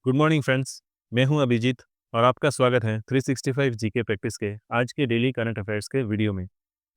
Good morning friends. मैं हूं अभिजीत और आपका स्वागत है 365 जीके प्रैक्टिस के आज के डेली करंट अफेयर्स के वीडियो में।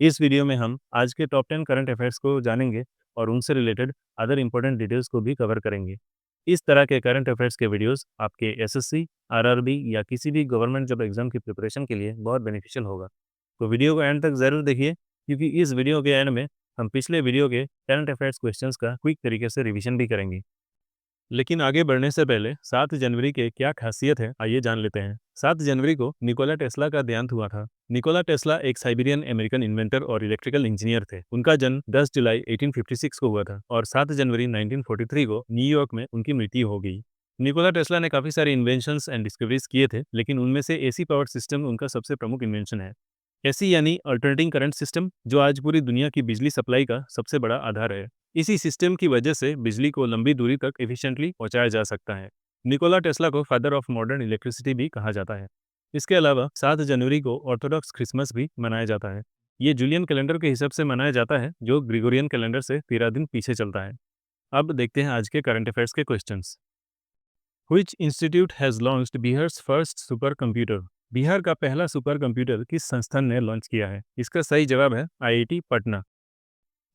इस वीडियो में हम आज के टॉप 10 करंट अफेयर्स को जानेंगे और उनसे रिलेटेड अदर इंपॉर्टेंट डिटेल्स को भी कवर करेंगे। इस तरह के करंट अफेयर्स के वीडियोस आपके एसएससी, आरआरबी या किसी भी गवर्नमेंट जॉब एग्जाम की प्रिपरेशन के लिए बहुत बेनिफिशियल होगा। तो वीडियो को एंड तक ज़रूर देखिए, क्योंकि इस वीडियो के एंड में हम पिछले वीडियो के करंट अफेयर्स क्वेश्चंस का क्विक तरीके से रिवीजन भी करेंगे। लेकिन आगे बढ़ने से पहले 7 जनवरी के क्या खासियत है, आइए जान लेते हैं। 7 जनवरी को निकोला टेस्ला का देहांत हुआ था। निकोला टेस्ला एक साइबेरियन अमेरिकन इन्वेंटर और इलेक्ट्रिकल इंजीनियर थे। उनका जन्म 10 जुलाई 1856 को हुआ था और 7 जनवरी 1943 को न्यूयॉर्क में उनकी मृत्यु हो गई। निकोला टेस्ला ने काफ़ी सारे इन्वेंशंस एंड डिस्कवरीज किए थे, लेकिन उनमें से एसी पावर सिस्टम उनका सबसे प्रमुख इन्वेंशन है। एसी यानी अल्टरनेटिंग करंट सिस्टम, जो आज पूरी दुनिया की बिजली सप्लाई का सबसे बड़ा आधार है। इसी सिस्टम की वजह से बिजली को लंबी दूरी तक एफिशिएंटली पहुंचाया जा सकता है। निकोला टेस्ला को फादर ऑफ मॉडर्न इलेक्ट्रिसिटी भी कहा जाता है। इसके अलावा 7 जनवरी को ऑर्थोडॉक्स क्रिसमस भी मनाया जाता है। ये जूलियन कैलेंडर के हिसाब से मनाया जाता है, जो ग्रिगोरियन कैलेंडर से 13 दिन पीछे चलता है। अब देखते हैं आज के करंट अफेयर्स के questions. Which institute has launched Bihar's first super computer? Bihar का पहला सुपर कंप्यूटर किस संस्थान ने लॉन्च किया है? इसका सही जवाब है आईआईटी पटना।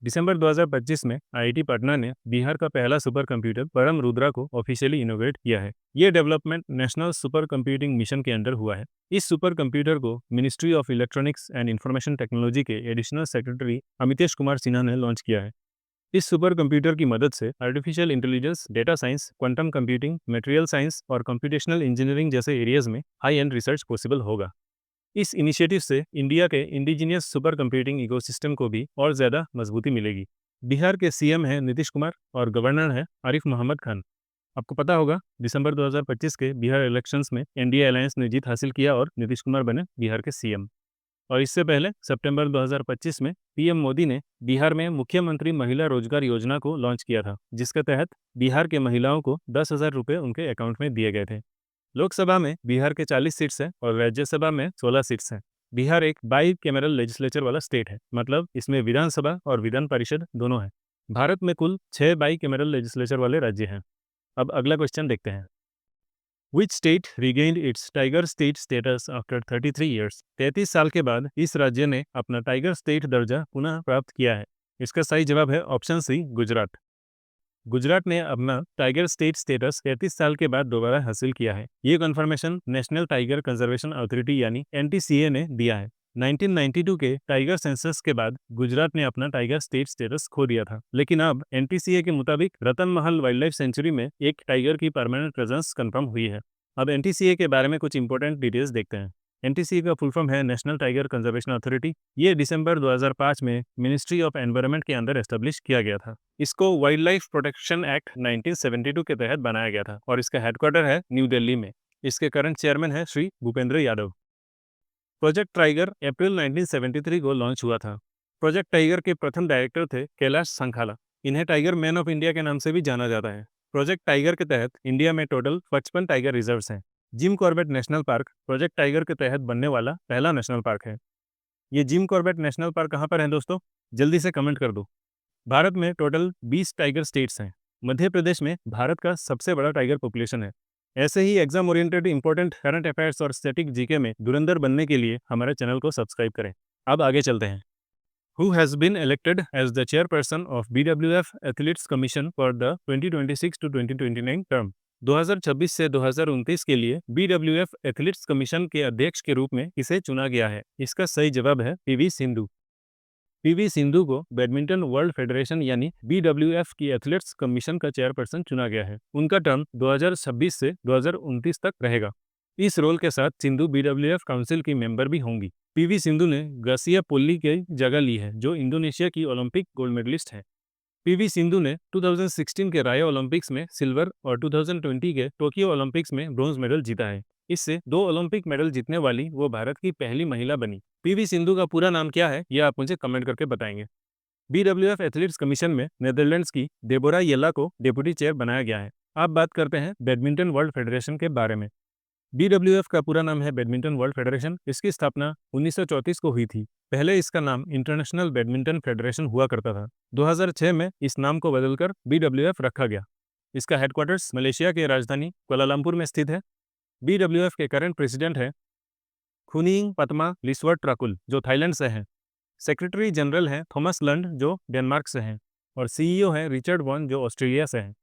दिसंबर 2025 में आईआईटी पटना ने बिहार का पहला सुपर कंप्यूटर परम रुद्रा को ऑफिशियली इनोग्रेट किया है। ये development national super computing mission के अंडर हुआ है। इस सुपर कंप्यूटर को ministry of electronics and information technology के एडिशनल सेक्रेटरी अमितेश कुमार सिन्हा ने लॉन्च किया है। इस सुपर कंप्यूटर की मदद से artificial intelligence, data science, quantum computing, material science और कंप्यूटेशनल इंजीनियरिंग जैसे एरियाज में हाई एंड रिसर्च पॉसिबल होगा। इस इनिशिएटिव से इंडिया के इंडिजीनियस सुपर कंप्यूटिंग इकोसिस्टम को भी और ज़्यादा मजबूती मिलेगी। बिहार के सीएम हैं नीतीश कुमार और गवर्नर हैं आरिफ मोहम्मद खान। आपको पता होगा, दिसंबर 2025 के बिहार इलेक्शंस में एनडीए अलायंस ने जीत हासिल किया और नीतीश कुमार बने बिहार के सीएम। और इससे पहले सितंबर 2025 में पीएम मोदी ने बिहार में मुख्यमंत्री महिला रोजगार योजना को लॉन्च किया था, जिसके तहत बिहार के महिलाओं को 10,000 रुपये उनके अकाउंट में दिए गए थे। लोकसभा में बिहार के 40 सीट्स हैं और राज्यसभा में 16 सीट्स हैं। बिहार एक बाई कैमरल लेजिस्लेचर वाला स्टेट है, मतलब इसमें विधानसभा और विधान परिषद दोनों हैं। भारत में कुल 6 बाई कैमरल लेजिस्लेचर वाले राज्य हैं। अब अगला क्वेश्चन देखते हैं। Which state regained its tiger state status after 33 years? 33 साल के बाद इस राज्य ने अपना टाइगर स्टेट दर्जा पुनः प्राप्त किया है। इसका सही जवाब है ऑप्शन सी, गुजरात। गुजरात ने अपना टाइगर स्टेट स्टेटस 33 साल के बाद दोबारा हासिल किया है। ये confirmation national tiger conservation authority यानी एनटीसीए ने दिया है। 1992 के टाइगर सेंसस के बाद गुजरात ने अपना टाइगर स्टेट स्टेटस खो दिया था, लेकिन अब एनटीसीए के मुताबिक रतन महल वाइल्ड लाइफ सेंचुरी में एक टाइगर की परमानेंट प्रेजेंस कंफर्म हुई है। अब एनटीसीए के बारे में कुछ इंपॉर्टेंट डिटेल्स देखते हैं। एनटीसीए का फुल फॉर्म है नेशनल टाइगर कंजर्वेशन अथॉरिटी। ये दिसंबर 2005 में मिनिस्ट्री ऑफ एनवायरनमेंट के अंदर एस्टेब्लिश किया गया था। इसको वाइल्ड लाइफ प्रोटेक्शन एक्ट 1972 के तहत बनाया गया था और इसका हेडक्वार्टर है न्यू दिल्ली में। इसके करंट चेयरमैन है श्री भूपेंद्र यादव। प्रोजेक्ट टाइगर अप्रैल 1973 को लॉन्च हुआ था। प्रोजेक्ट टाइगर के प्रथम डायरेक्टर थे कैलाश संखाला। इन्हें टाइगर मैन ऑफ इंडिया के नाम से भी जाना जाता है। प्रोजेक्ट टाइगर के तहत इंडिया में टोटल 55 टाइगर रिजर्व्स हैं। Jim Corbett national park project tiger के तहत बनने वाला पहला नेशनल पार्क है। ये जिम कॉर्बेट नेशनल पार्क कहाँ पर है दोस्तों? जल्दी से कमेंट कर दो। भारत में टोटल 20 टाइगर स्टेट्स हैं। मध्य प्रदेश में भारत का सबसे बड़ा टाइगर पॉपुलेशन है। ऐसे ही exam oriented important current affairs और स्टैटिक जीके में धुरंधर बनने के लिए हमारे चैनल को सब्सक्राइब करें। अब आगे चलते हैं। Who has been elected as the chairperson of BWF Athletes Commission for the 2026 to 2029 term? 2026 से 2029 के लिए BWF एथलीट्स कमीशन के अध्यक्ष के रूप में इसे चुना गया है। इसका सही जवाब है पीवी सिंधु। पीवी सिंधु को बैडमिंटन वर्ल्ड फेडरेशन यानी बीडब्ल्यूएफ की एथलेट्स कमीशन का चेयरपर्सन चुना गया है। उनका टर्म 2026 से 2029 तक रहेगा। इस रोल के साथ सिंधु बीडब्ल्यूएफ काउंसिल की मेंबर भी होंगी। पीवी सिंधु ने गासिया पुल्ली की जगह ली है, जो इंडोनेशिया की ओलंपिक गोल्ड मेडलिस्ट है। पीवी सिंधु ने 2016 के रायो ओलंपिक्स में सिल्वर और 2020 के टोक्यो ओलंपिक्स में ब्रॉन्ज मेडल जीता है। इससे 2 ओलंपिक मेडल जीतने वाली वो भारत की पहली महिला बनी। पीवी सिंधु का पूरा नाम क्या है, यह आप मुझे कमेंट करके बताएंगे। बीडब्ल्यूएफ एथलीट्स कमीशन में नेदरलैंड्स की डेबोरा येला को डेप्यूटी चेयर बनाया गया है। अब बात करते हैं बैडमिंटन वर्ल्ड फेडरेशन के बारे में। बीडब्ल्यूएफ का पूरा नाम है बैडमिंटन वर्ल्ड फेडरेशन। इसकी स्थापना 1934 को हुई थी। पहले इसका नाम इंटरनेशनल बैडमिंटन फेडरेशन हुआ करता था। 2006 में इस नाम को बदलकर बीडब्ल्यूएफ रखा गया। इसका हेडक्वार्टर्स मलेशिया के राजधानी कुआलालंपुर में स्थित है। BWF के करंट प्रेसिडेंट है खुनिंग पतमा लिस्वर्ट ट्राकुल, जो थाईलैंड से हैं। सेक्रेटरी जनरल हैं थॉमस लंड, जो डेनमार्क से हैं। और CEO हैं रिचर्ड वॉन, जो ऑस्ट्रेलिया से हैं।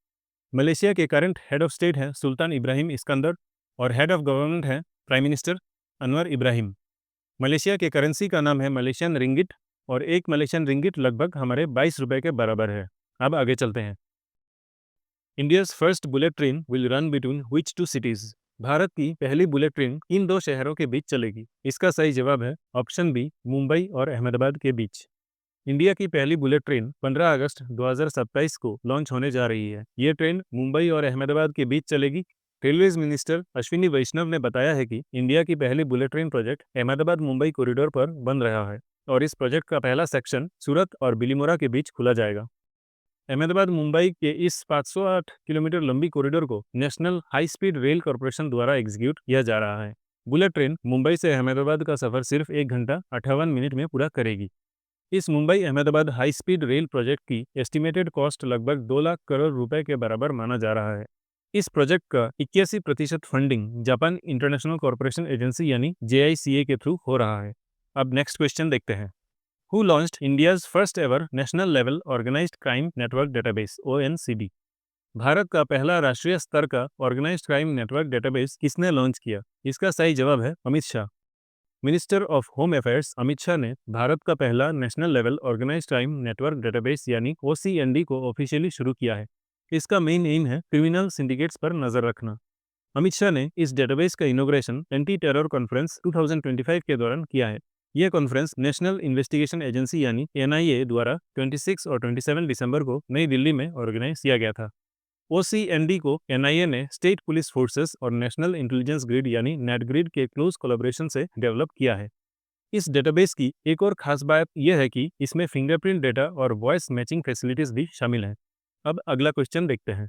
मलेशिया के करंट हेड ऑफ स्टेट हैं सुल्तान इब्राहिम इस्कंदर, और हेड ऑफ गवर्नमेंट हैं prime minister Anwar Ibrahim. Malaysia के करेंसी का नाम है मलेशियन रिंगिट, और एक मलेशियन रिंगिट लगभग हमारे 22 रुपए के बराबर है। अब आगे चलते हैं। India's first bullet train will run between which two cities? भारत की पहली बुलेट ट्रेन इन दो शहरों के बीच चलेगी। इसका सही जवाब है ऑप्शन बी, मुंबई और अहमदाबाद के बीच। इंडिया की पहली बुलेट ट्रेन 15 अगस्त 2027 को लॉन्च होने जा रही है। ये ट्रेन मुंबई और अहमदाबाद के बीच चलेगी। रेलवेज मिनिस्टर अश्विनी वैष्णव ने बताया है कि इंडिया की पहली bullet train project Ahmedabad Mumbai corridor पर बन रहा है, और इस प्रोजेक्ट का पहला सेक्शन सूरत और बिलीमोरा के बीच खुला जाएगा। अहमदाबाद मुंबई के इस 508 किलोमीटर लंबी कॉरिडोर को national high speed rail corporation द्वारा एग्जीक्यूट किया जा रहा है। बुलेट ट्रेन मुंबई से अहमदाबाद का सफर सिर्फ 1 घंटा 58 मिनट में पूरा करेगी। इस Mumbai Ahmedabad high speed rail project की एस्टिमेटेड कॉस्ट लगभग 2 लाख करोड़ रुपए के बराबर माना जा रहा है। इस प्रोजेक्ट का 81% funding Japan international corporation agency यानी JICA के थ्रू हो रहा है। अब नेक्स्ट क्वेश्चन देखते हैं। Who launched India's first ever national level organized crime network database ONCD? Bharat का पहला राष्ट्रीय स्तर का ऑर्गेनाइज्ड क्राइम नेटवर्क डेटाबेस किसने लॉन्च किया? इसका सही जवाब है Amit Shah. Minister of home affairs Amit Shah ने भारत का पहला national level organised crime network database यानी OCND को ऑफिशियली शुरू किया है। इसका मेन एम है क्रिमिनल सिंडिकेट्स पर नजर रखना। अमित शाह ने इस डेटाबेस का इनॉग्रेशन एंटी टेरर कॉन्फ्रेंस 2025 के दौरान किया है। यह कॉन्फ्रेंस नेशनल इन्वेस्टिगेशन एजेंसी यानी NIA द्वारा 26 और 27 दिसंबर को नई दिल्ली में ऑर्गेनाइज किया गया था। OCND को NIA ने स्टेट पुलिस फोर्सेस और नेशनल इंटेलिजेंस ग्रिड यानी नेट ग्रिड के क्लोज कोलैबोरेशन से डेवलप किया है। इस डेटाबेस की एक और खास बात यह है कि इसमें फिंगरप्रिंट डेटा और वॉइस मैचिंग फैसिलिटीज भी शामिल हैं। अब अगला क्वेश्चन देखते हैं।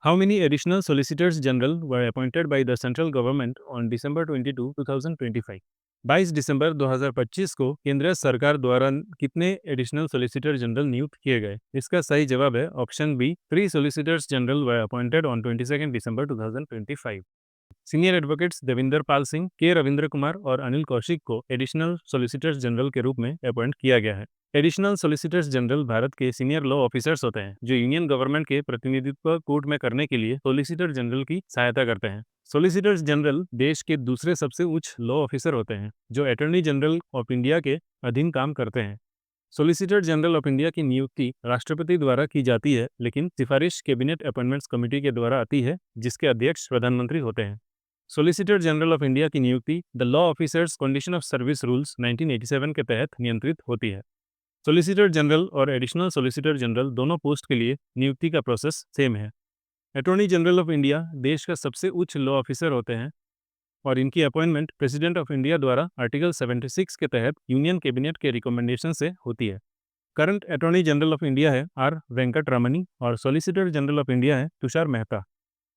How many additional solicitors general were appointed by the central government on December 22, 2025? 22 दिसंबर 2025 को केंद्र सरकार द्वारा कितने एडिशनल सोलिसिटर जनरल नियुक्त किए गए? इसका सही जवाब है option B, 3 solicitors general were appointed on 22 दिसंबर 2025। Senior advocates Devinder Pal Singh, K Ravindra Kumar और अनिल कौशिक को एडिशनल सोलिसिटर्स जनरल के रूप में अपॉइंट किया गया है। एडिशनल सोलिसिटर्स जनरल भारत के सीनियर लॉ ऑफिसर्स होते हैं, जो यूनियन गवर्नमेंट के प्रतिनिधित्व कोर्ट में करने के लिए सोलिसिटर जनरल की सहायता करते हैं। सोलिसिटर्स जनरल देश के दूसरे सबसे उच्च लॉ ऑफिसर होते हैं, जो अटॉर्नी जनरल ऑफ इंडिया के अधीन काम करते हैं। सोलिसिटर जनरल ऑफ इंडिया की नियुक्ति राष्ट्रपति द्वारा की जाती है, लेकिन सिफारिश कैबिनेट अपॉइंटमेंट्स कमेटी के द्वारा आती है, जिसके अध्यक्ष प्रधानमंत्री होते हैं। सोलिसिटर जनरल ऑफ इंडिया की नियुक्ति the law officers condition of service rules 1987 के तहत नियंत्रित होती है। सोलिसिटर जनरल और एडिशनल सोलिसिटर जनरल दोनों पोस्ट के लिए नियुक्ति का प्रोसेस सेम है। अटॉर्नी जनरल ऑफ इंडिया देश का सबसे उच्च लॉ ऑफिसर होते हैं, और इनकी अपॉइंटमेंट प्रेसिडेंट ऑफ इंडिया द्वारा आर्टिकल 76 के तहत यूनियन कैबिनेट के रिकमेंडेशन से होती है। Current attorney general of India है R वेंकट रमनी, और सोलिसिटर जनरल ऑफ इंडिया है तुषार मेहता।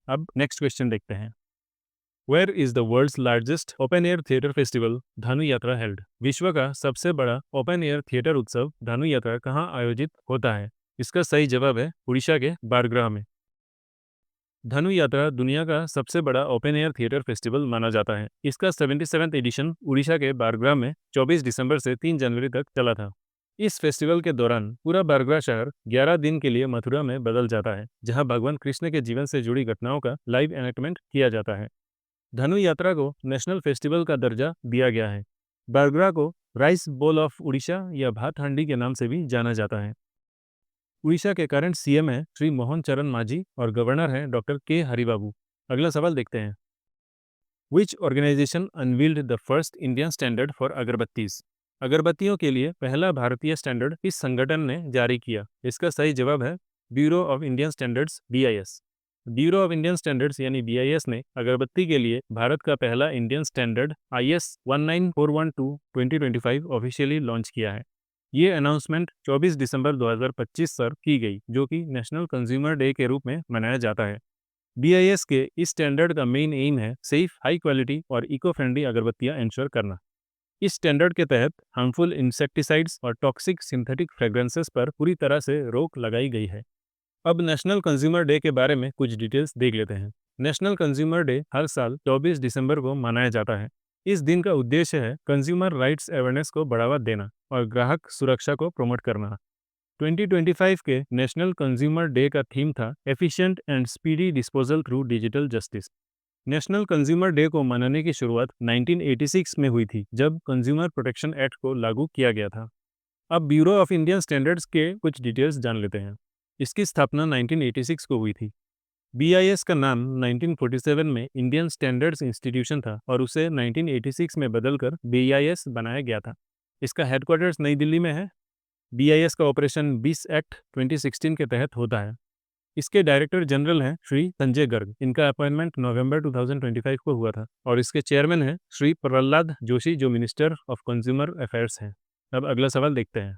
अब नेक्स्ट क्वेश्चन देखते हैं। Where is the world's largest open air theatre festival Dhanu Yatra held? विश्व का सबसे बड़ा ओपन एयर थिएटर उत्सव धनु यात्रा कहाँ आयोजित होता है? इसका सही जवाब है उड़ीसा के बारगृह में। धनु यात्रा दुनिया का सबसे बड़ा ओपन एयर थिएटर फेस्टिवल माना जाता है। इसका 77वां एडिशन उड़ीसा के बारगृह में 24 दिसंबर से 3 जनवरी तक चला था। इस फेस्टिवल के दौरान पूरा बारगृह शहर 11 दिन के लिए मथुरा में बदल जाता है, जहां भगवान कृष्ण के जीवन से जुड़ी घटनाओं का लाइव एनेक्टमेंट किया जाता है। धनु यात्रा को नेशनल फेस्टिवल का दर्जा दिया गया है। बारगृह को राइस बोल ऑफ उड़ीसा या भात हांडी के नाम से भी जाना जाता है। उड़ीसा के करंट CM हैं श्री मोहन चरण मांझी, और गवर्नर हैं डॉक्टर के हरिबाबू। अगला सवाल देखते हैं। Which organisation unveiled the first Indian standard for agarbattis? अगरबत्तियों के लिए पहला भारतीय स्टैंडर्ड किस संगठन ने जारी किया? इसका सही जवाब है bureau of Indian standards BIS। Bureau of Indian standards यानी BIS ने अगरबत्ती के लिए भारत का पहला Indian standard IS 19412-2025 officially launch किया है। ये अनाउंसमेंट 24 दिसंबर 2025 पर की गई, जो कि नेशनल कंज्यूमर डे के रूप में मनाया जाता है। BIS के इस स्टैंडर्ड का मेन एम है सेफ, हाई क्वालिटी और इको फ्रेंडली अगरबत्तियां इंश्योर करना। इस स्टैंडर्ड के तहत हार्मफुल इंसेक्टिसाइड्स और टॉक्सिक सिंथेटिक फ्रेग्रेंसेस पर पूरी तरह से रोक लगाई गई है। अब नेशनल कंज्यूमर डे के बारे में कुछ डिटेल्स देख लेते हैं। नेशनल कंज्यूमर डे हर साल 24 दिसंबर को मनाया जाता है। इस दिन का उद्देश्य है कंज्यूमर राइट्स अवेयरनेस को बढ़ावा देना और ग्राहक सुरक्षा को प्रमोट करना। 2025 के नेशनल कंज्यूमर डे का थीम था efficient and speedy disposal through digital justice. National consumer day को मनाने की शुरुआत 1986 में हुई थी, जब कंज्यूमर प्रोटेक्शन एक्ट को लागू किया गया था। अब ब्यूरो ऑफ इंडियन स्टैंडर्ड्स के कुछ डिटेल्स जान लेते हैं। इसकी स्थापना 1986 को हुई थी। बीआईएस का नाम 1947 में इंडियन स्टैंडर्ड्स इंस्टीट्यूशन था और उसे 1986 में बदलकर बीआईएस बनाया गया था। इसका हेडक्वार्टर्स नई दिल्ली में है। बीआईएस का ऑपरेशन 20 एक्ट 2016 के तहत होता है। इसके डायरेक्टर जनरल हैं श्री संजय गर्ग। इनका अपॉइंटमेंट नवंबर 2025 को हुआ था और इसके चेयरमैन हैं श्री प्रहलाद जोशी, जो मिनिस्टर ऑफ कंज्यूमर अफेयर्स हैं। अब अगला सवाल देखते हैं।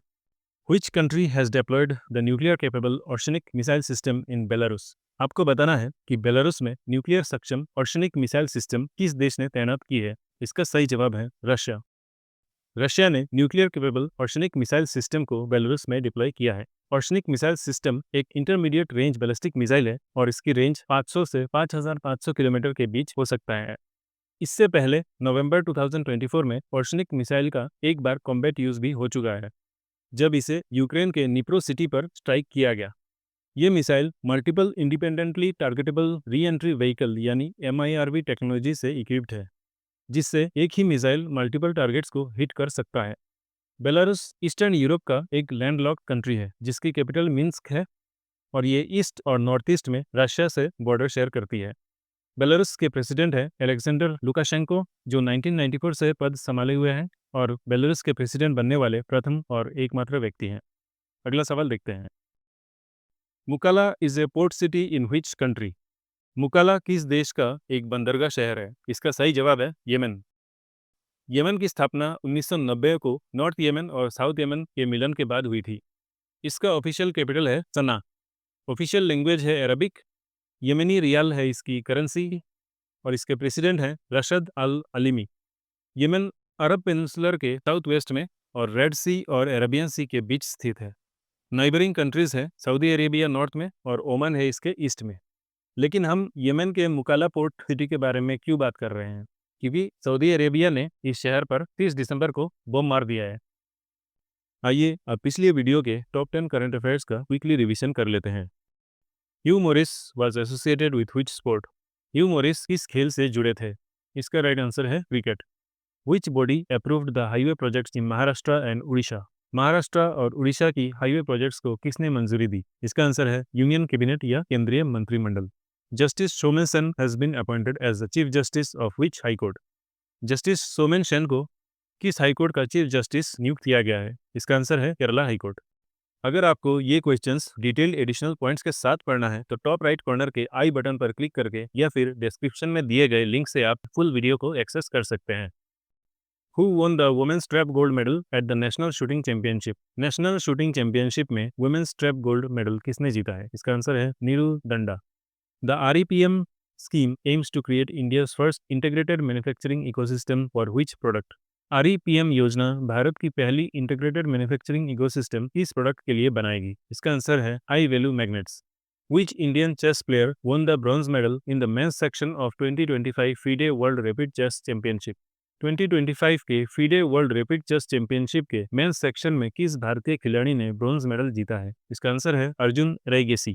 Which country has deployed the nuclear capable oceanic missile system in Belarus? आपको बताना है कि बेलारूस में न्यूक्लियर सक्षम ओशनिक मिसाइल सिस्टम किस देश ने तैनात की है। इसका सही जवाब है रशिया। रशिया ने nuclear capable oceanic missile system को बेलारूस में डिप्लॉय किया है। ओशनिक मिसाइल सिस्टम एक इंटरमीडिएट रेंज बैलिस्टिक मिसाइल है और इसकी रेंज 500 से 5500 किलोमीटर के बीच हो सकता है। इससे पहले नवंबर 2024 में ओशनिक मिसाइल का एक बार कॉम्बैट यूज भी हो चुका है, जब इसे यूक्रेन के निप्रो सिटी पर स्ट्राइक किया गया। ये missile multiple independently targetable re entry vehicle यानी MIRV टेक्नोलॉजी से इक्विप्ड है, जिससे एक ही मिसाइल मल्टीपल टारगेट्स को हिट कर सकता है। बेलारूस ईस्टर्न यूरोप का एक लैंडलॉक्ड कंट्री है, जिसकी कैपिटल मिन्स्क है और ये ईस्ट और नॉर्थ ईस्ट में रशिया से बॉर्डर शेयर करती है। बेलारूस के प्रेसिडेंट हैं अलेक्जेंडर लुकाशेंको, जो 1994 से पद संभाले हुए हैं और बेलारूस के प्रेसिडेंट बनने वाले प्रथम और एकमात्र व्यक्ति हैं। अगला सवाल देखते हैं। Mukalla is a port city in which country? Mukalla किस देश का एक बंदरगाह शहर है? इसका सही जवाब है यमन। यमन की स्थापना 1990 को नॉर्थ यमन और साउथ यमन के मिलन के बाद हुई थी। इसका ऑफिशियल कैपिटल है सना। ऑफिशियल लैंग्वेज है अरबिक। यमनी रियाल है इसकी करेंसी और इसके प्रेसिडेंट हैं Rashad al Alimi. Yemen Arab peninsular के साउथ वेस्ट में और रेड सी और अरेबियन सी के बीच स्थित है। नाइबरिंग कंट्रीज हैं सऊदी अरेबिया नॉर्थ में और ओमान है इसके ईस्ट में। लेकिन हम यमन के मुकाला पोर्ट सिटी के बारे में क्यों बात कर रहे हैं? क्योंकि सऊदी अरेबिया ने इस शहर पर 30 दिसंबर को बम मार दिया है। आइए अब पिछले वीडियो के टॉप 10 करंट अफेयर्स का क्विकली रिवीजन कर लेते हैं। Hugh Morris was associated with which sport? Hugh Morris किस खेल से जुड़े थे? इसका राइट आंसर है cricket. Which body approved the highway projects in Maharashtra and Odisha? Maharashtra और उड़ीसा की हाईवे प्रोजेक्ट्स को किसने मंजूरी दी? इसका आंसर है यूनियन कैबिनेट या केंद्रीय मंत्रिमंडल। Justice Somen Sen has been appointed as the chief justice of which high court? Justice Somen Sen को किस हाई कोर्ट का चीफ जस्टिस नियुक्त किया गया है? इसका आंसर है केरला हाई कोर्ट। अगर आपको ये क्वेश्चंस डिटेल्ड एडिशनल पॉइंट्स के साथ पढ़ना है तो टॉप राइट कॉर्नर के आई बटन पर क्लिक करके या फिर डिस्क्रिप्शन में दिए गए लिंक से आप फुल वीडियो को एक्सेस कर सकते हैं। Who won the women's trap gold medal at the National Shooting Championship? National shooting championship में वुमेन्स ट्रैप गोल्ड मेडल किसने जीता है? इसका आंसर है Neeru दंडा। The REPM scheme aims to create India's first integrated manufacturing ecosystem for which product? REPM योजना भारत की पहली integrated manufacturing ecosystem किस प्रोडक्ट के लिए बनाएगी? इसका आंसर है high value magnets. Which Indian chess player won the bronze medal in the men's section of 2025 FIDE World Rapid Chess Championship? 2025 के FIDE world rapid chess championship के men's section में किस भारतीय खिलाड़ी ने ब्रॉन्ज मेडल जीता है? इसका आंसर है Arjun रैगेसी।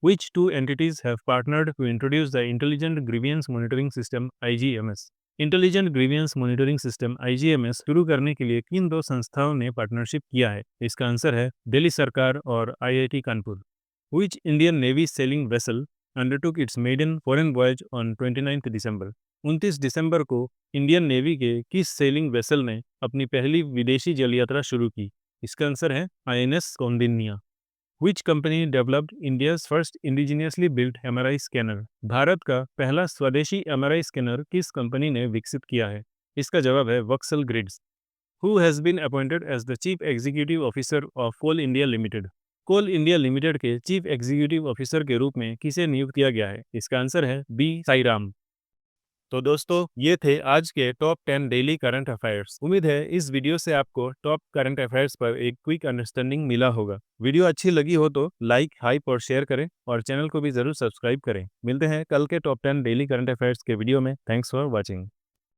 Which two entities have partnered to introduce the Intelligent Grievance Monitoring System (IGMS)? Intelligent grievance monitoring system IGMS शुरू करने के लिए किन दो संस्थाओं ने पार्टनरशिप किया है? इसका आंसर है दिल्ली सरकार और IIT Kanpur. Which Indian Navy sailing vessel undertook its maiden foreign voyage on 29 दिसंबर? 29 दिसंबर को इंडियन नेवी के किस सेलिंग वेसल ने अपनी पहली विदेशी जल यात्रा शुरू की? इसका आंसर है INS Koundinya. Which company developed India's first indigenously built MRI scanner? Bharat का पहला स्वदेशी MRI स्कैनर किस कंपनी ने विकसित किया है? इसका जवाब है वक्सल grids. Who has been appointed as the Chief Executive Officer of Coal India Limited? Coal India limited के चीफ एग्जीक्यूटिव ऑफिसर के रूप में किसे नियुक्त किया गया है? इसका आंसर है बी साईराम। तो दोस्तों ये थे आज के टॉप 10 डेली करंट अफेयर्स। उम्मीद है इस वीडियो से आपको टॉप करंट अफेयर्स पर एक क्विक अंडरस्टैंडिंग मिला होगा। वीडियो अच्छी लगी हो तो लाइक, हाइप और शेयर करें और चैनल को भी जरूर सब्सक्राइब करें। मिलते हैं कल के टॉप 10 डेली करंट अफेयर्स के वीडियो में। Thanks for watching.